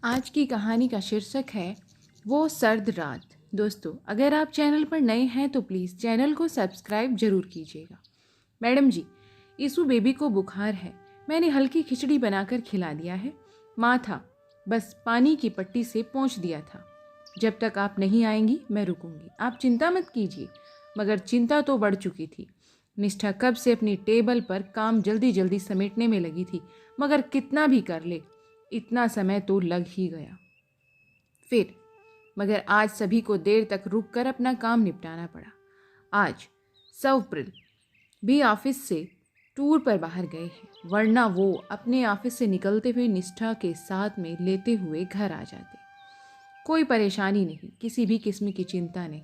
आज की कहानी का शीर्षक है वो सर्द रात। दोस्तों, अगर आप चैनल पर नए हैं तो प्लीज़ चैनल को सब्सक्राइब जरूर कीजिएगा। मैडम जी, ईसू बेबी को बुखार है। मैंने हल्की खिचड़ी बनाकर खिला दिया है। माँ था, बस पानी की पट्टी से पोंछ दिया था। जब तक आप नहीं आएंगी मैं रुकूंगी। आप चिंता मत कीजिए। मगर चिंता तो बढ़ चुकी थी। निष्ठा कब से अपनी टेबल पर काम जल्दी जल्दी समेटने में लगी थी, मगर कितना भी कर ले इतना समय तो लग ही गया। फिर मगर आज सभी को देर तक रुक कर अपना काम निपटाना पड़ा। आज सवप्रिल भी ऑफिस से टूर पर बाहर गए हैं, वरना वो अपने ऑफिस से निकलते हुए निष्ठा के साथ में लेते हुए घर आ जाते। कोई परेशानी नहीं, किसी भी किस्म की चिंता नहीं।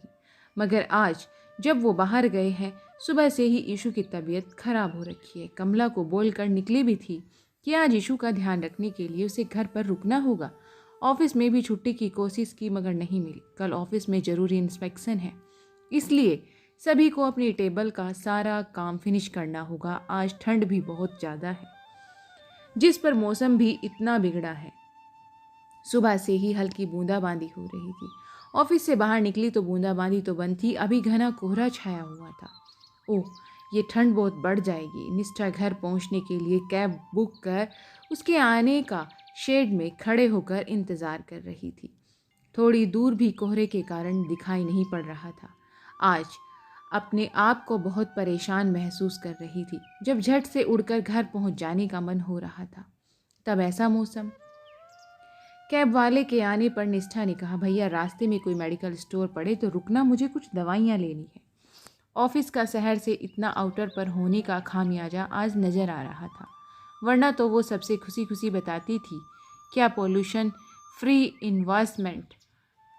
मगर आज जब वो बाहर गए हैं, सुबह से ही ईशु की तबीयत खराब हो रखी है। कमला को बोलकर निकली भी थी कि आज ईशु का ध्यान रखने के लिए उसे घर पर रुकना होगा। ऑफिस में भी छुट्टी की कोशिश की मगर नहीं मिली। कल ऑफिस में ज़रूरी इंस्पेक्शन है, इसलिए सभी को अपनी टेबल का सारा काम फिनिश करना होगा। आज ठंड भी बहुत ज़्यादा है, जिस पर मौसम भी इतना बिगड़ा है। सुबह से ही हल्की बूंदाबांदी हो रही थी। ऑफिस से बाहर निकली तो बूंदाबांदी तो बंद थी, अभी घना कोहरा छाया हुआ था। ओह, ये ठंड बहुत बढ़ जाएगी। निष्ठा घर पहुंचने के लिए कैब बुक कर उसके आने का शेड में खड़े होकर इंतज़ार कर रही थी। थोड़ी दूर भी कोहरे के कारण दिखाई नहीं पड़ रहा था। आज अपने आप को बहुत परेशान महसूस कर रही थी। जब झट से उड़कर घर पहुंच जाने का मन हो रहा था, तब ऐसा मौसम। कैब वाले के आने पर निष्ठा ने कहा, भैया रास्ते में कोई मेडिकल स्टोर पड़े तो रुकना, मुझे कुछ दवाइयाँ लेनी है। ऑफिस का शहर से इतना आउटर पर होने का खामियाजा आज नज़र आ रहा था, वरना तो वो सबसे खुशी खुशी बताती थी क्या पोल्यूशन फ्री इन्वेस्टमेंट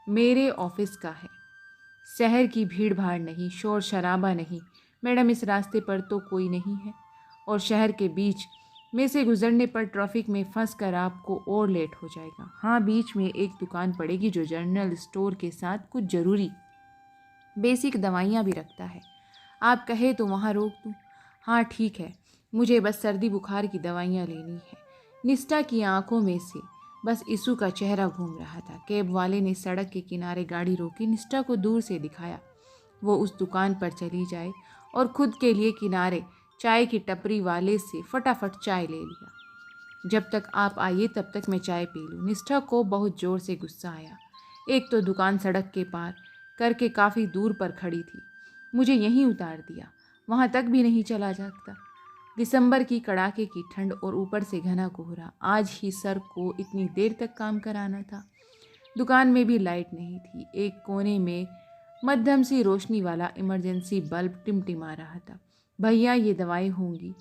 मेरे ऑफिस का है। शहर की भीड़ भाड़ नहीं, शोर शराबा नहीं। मैडम, इस रास्ते पर तो कोई नहीं है और शहर के बीच में से गुजरने पर ट्रैफिक में फंस कर आपको और लेट हो जाएगा। हाँ, बीच में एक दुकान पड़ेगी जो जनरल स्टोर के साथ कुछ ज़रूरी बेसिक दवाइयाँ भी रखता है। आप कहे तो वहाँ रोक दूँ? हाँ ठीक है, मुझे बस सर्दी बुखार की दवाइयाँ लेनी है। निष्ठा की आंखों में से बस ईशु का चेहरा घूम रहा था। कैब वाले ने सड़क के किनारे गाड़ी रोकी, निष्ठा को दूर से दिखाया वो उस दुकान पर चली जाए और खुद के लिए किनारे चाय की टपरी वाले से फटाफट चाय ले लिया। जब तक आप आइए तब तक मैं चाय पी लूँ। निष्ठा को बहुत ज़ोर से गुस्सा आया। एक तो दुकान सड़क के पार करके काफ़ी दूर पर खड़ी थी, मुझे यहीं उतार दिया, वहाँ तक भी नहीं चला जाता। दिसंबर की कड़ाके की ठंड और ऊपर से घना कोहरा, आज ही सर को इतनी देर तक काम कराना था। दुकान में भी लाइट नहीं थी। एक कोने में मध्यम सी रोशनी वाला इमरजेंसी बल्ब टिमटिमा रहा था। भैया, ये दवाई होंगी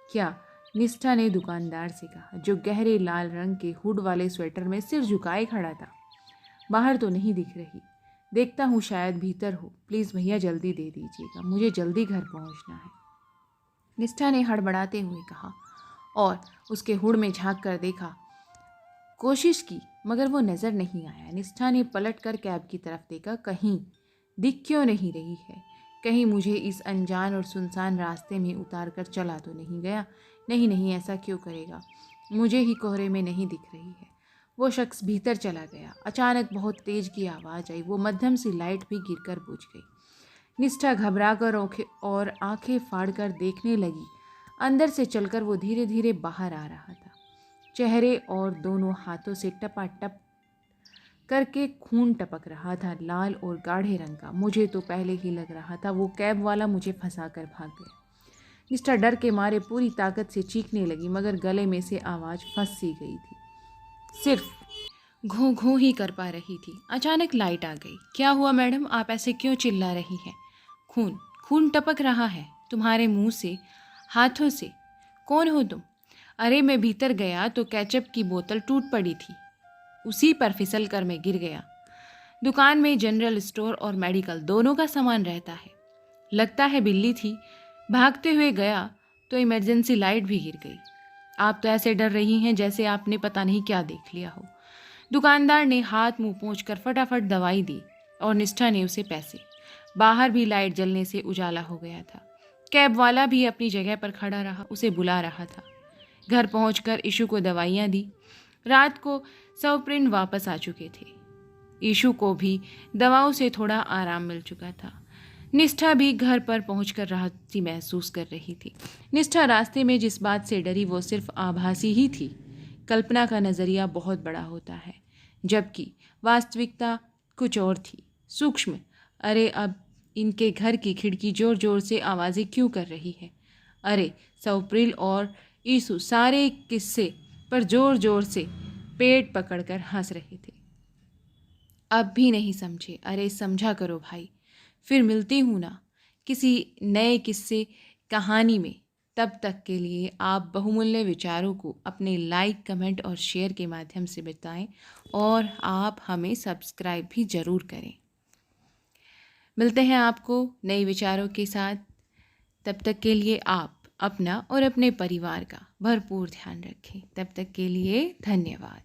क्या? निष्ठा ने दुकानदार से कहा, जो गहरे लाल रंग के हुड वाले स्वेटर में सिर झुकाए खड़ा था। बाहर तो नहीं दिख रही, देखता हूँ शायद भीतर हो। प्लीज़ भैया जल्दी दे दीजिएगा, मुझे जल्दी घर पहुँचना है, निष्ठा ने हड़बड़ाते हुए कहा और उसके हुड में झांक कर देखा कोशिश की, मगर वो नज़र नहीं आया। निष्ठा ने पलट कर कैब की तरफ देखा, कहीं दिख क्यों नहीं रही है? कहीं मुझे इस अनजान और सुनसान रास्ते में उतार कर चला तो नहीं गया? नहीं नहीं, ऐसा क्यों करेगा? मुझे ही कोहरे में नहीं दिख रही है। वो शख्स भीतर चला गया। अचानक बहुत तेज की आवाज़ आई, वो मध्यम सी लाइट भी गिरकर बुझ गई। निष्ठा घबरा कर आंखें फाड़कर देखने लगी। अंदर से चलकर वो धीरे धीरे बाहर आ रहा था। चेहरे और दोनों हाथों से टपाटप करके खून टपक रहा था, लाल और गाढ़े रंग का। मुझे तो पहले ही लग रहा था वो कैब वाला मुझे फंसा कर भाग गया। निष्ठा डर के मारे पूरी ताकत से चीखने लगी, मगर गले में से आवाज़ फंस सी गई थी, सिर्फ घूं घूं ही कर पा रही थी। अचानक लाइट आ गई। क्या हुआ मैडम, आप ऐसे क्यों चिल्ला रही हैं? खून खून टपक रहा है तुम्हारे मुंह से, हाथों से। कौन हो तुम? अरे मैं भीतर गया तो केचप की बोतल टूट पड़ी थी, उसी पर फिसल कर मैं गिर गया। दुकान में जनरल स्टोर और मेडिकल दोनों का सामान रहता है। लगता है बिल्ली थी, भागते हुए गया तो इमरजेंसी लाइट भी गिर गई। आप तो ऐसे डर रही हैं जैसे आपने पता नहीं क्या देख लिया हो। दुकानदार ने हाथ मुंह पोंछकर फटाफट दवाई दी और निष्ठा ने उसे पैसे। बाहर भी लाइट जलने से उजाला हो गया था। कैब वाला भी अपनी जगह पर खड़ा रहा, उसे बुला रहा था। घर पहुंचकर ईशु को दवाइयाँ दी। रात को सवप्रिन वापस आ चुके थे। ईशु को भी दवाओं से थोड़ा आराम मिल चुका था। निष्ठा भी घर पर पहुंचकर राहत सी महसूस कर रही थी। निष्ठा रास्ते में जिस बात से डरी वो सिर्फ आभासी ही थी। कल्पना का नज़रिया बहुत बड़ा होता है, जबकि वास्तविकता कुछ और थी, सूक्ष्म। अरे अब इनके घर की खिड़की जोर जोर से आवाज़ें क्यों कर रही है? अरे सवप्रिल और ईशु सारे किस्से पर जोर जोर से पेट पकड़कर हंस रहे थे। अब भी नहीं समझे? अरे समझा करो भाई। फिर मिलती हूँ ना किसी नए किस्से कहानी में। तब तक के लिए आप बहुमूल्य विचारों को अपने लाइक, कमेंट और शेयर के माध्यम से बताएं और आप हमें सब्सक्राइब भी ज़रूर करें। मिलते हैं आपको नए विचारों के साथ। तब तक के लिए आप अपना और अपने परिवार का भरपूर ध्यान रखें। तब तक के लिए धन्यवाद।